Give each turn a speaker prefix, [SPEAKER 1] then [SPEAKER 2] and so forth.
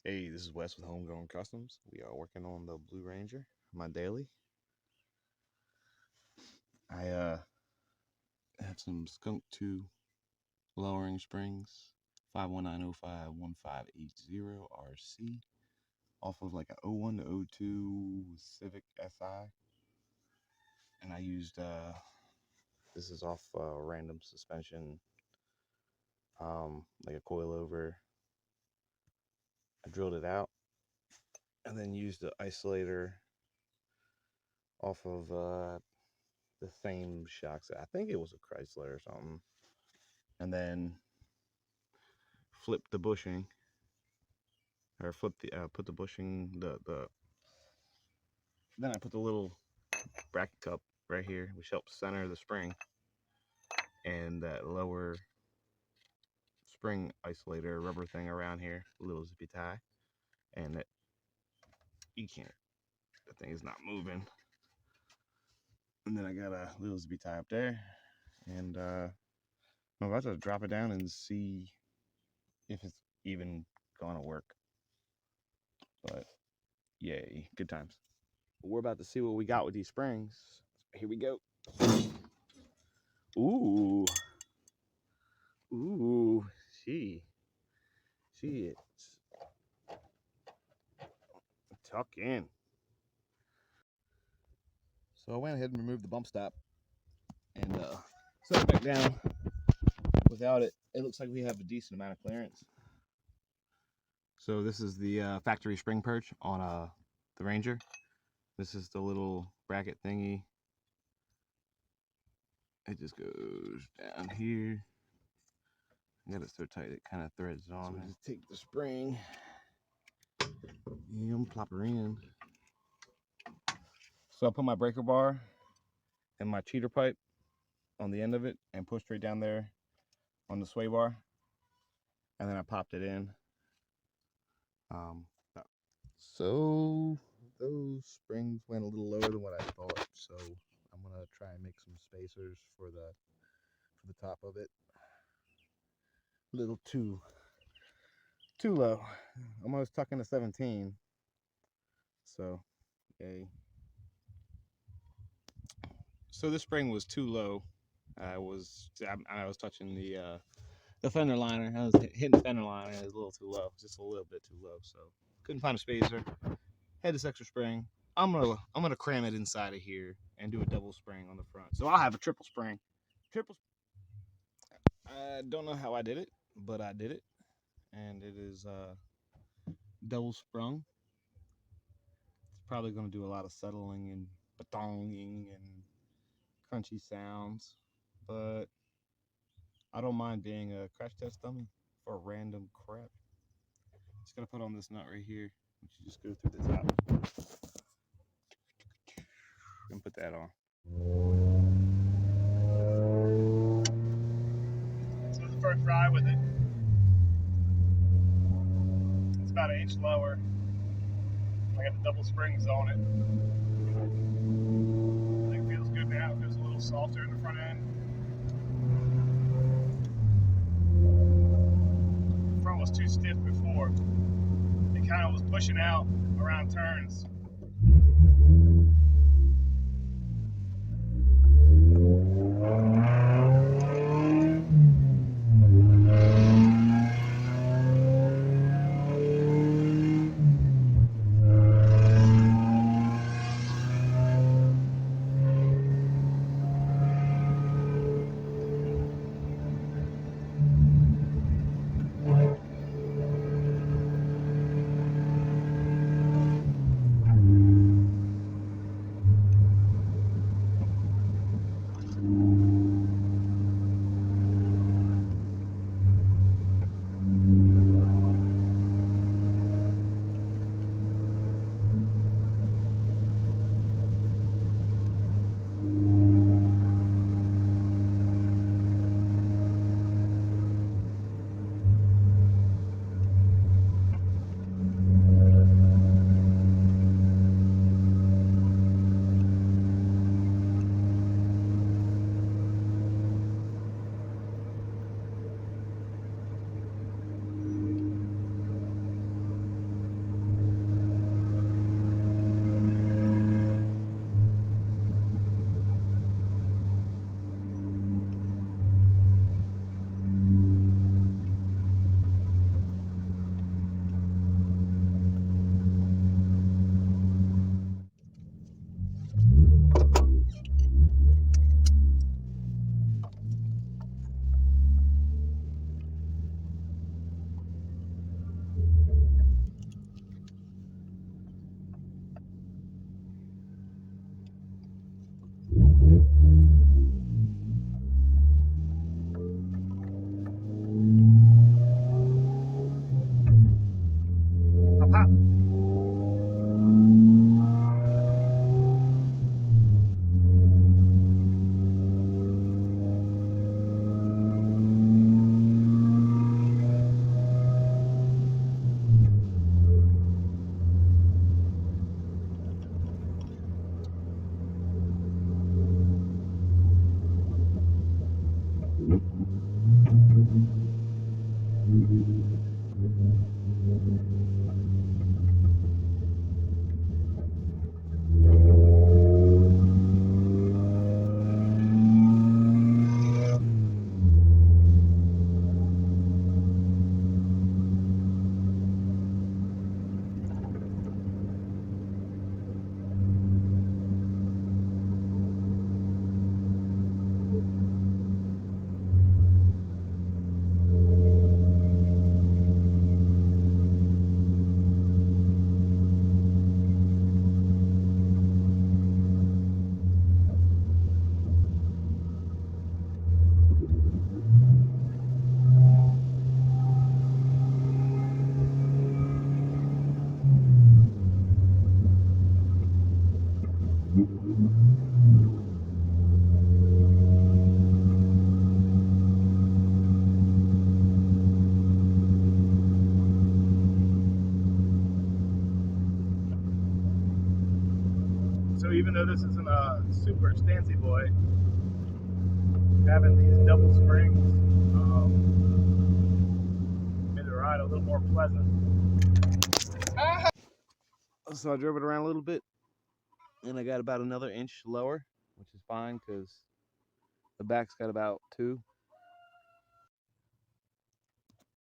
[SPEAKER 1] Hey, this is Wes with Homegrown Customs. We are working on the Blue Ranger, my daily. I have some Skunk 2 lowering springs, 519051580 RC, off of like a '01 to '02 Civic SI. And I used, this is off random suspension, like a coilover. I drilled it out and then used the isolator off of the same shocks. I think it was a Chrysler or something. And then flip the bushing, or flip the put the bushing then I put the little bracket cup right here, which helps center the spring, and that lower spring isolator rubber thing around here, little zippy tie, and it, you can't, the thing is not moving. And then I got a little zippy tie up there, and I'm about to drop it down and see if it's even gonna work. But yay, good times. We're about to see what we got with these springs. Here we go. Ooh. Ooh, she is tuck in. So I went ahead and removed the bump stop and set it back down. Without it, it looks like we have a decent amount of clearance. So this is the factory spring perch on the Ranger. This is the little bracket thingy. It just goes down here. I got it so tight it kind of threads on. So we just take the spring and plop her in. So I put my breaker bar and my cheater pipe on the end of it and pushed right down there on the sway bar, and then I popped it in. So those springs went a little lower than what I thought, so I'm gonna try and make some spacers for the top of it. A little too low. I'm almost tucking to 17, so yay. So this spring was too low. I was touching the fender liner. I was hitting the fender liner. It was a little too low, just a little bit too low. So couldn't find a spacer. Had this extra spring. I'm gonna cram it inside of here and do a double spring on the front. So I'll have a triple spring. I don't know how I did it, but I did it, and it is double sprung. It's probably gonna do a lot of settling and batonging and crunchy sounds, but I don't mind being a crash test dummy for random crap. Just gonna put on this nut right here, which you just go through the top and put that on. So the first ride with it, it's about an inch lower. I got the double springs on it. I think it feels good now. It feels a little softer in the front end. The front was too stiff before. It kind of was pushing out around turns.
[SPEAKER 2] So even though this isn't a super stancy boy, having these double springs made the ride a little more pleasant.
[SPEAKER 1] So I drove it around a little bit, and I got about another inch lower, which is fine because the back's got about 2.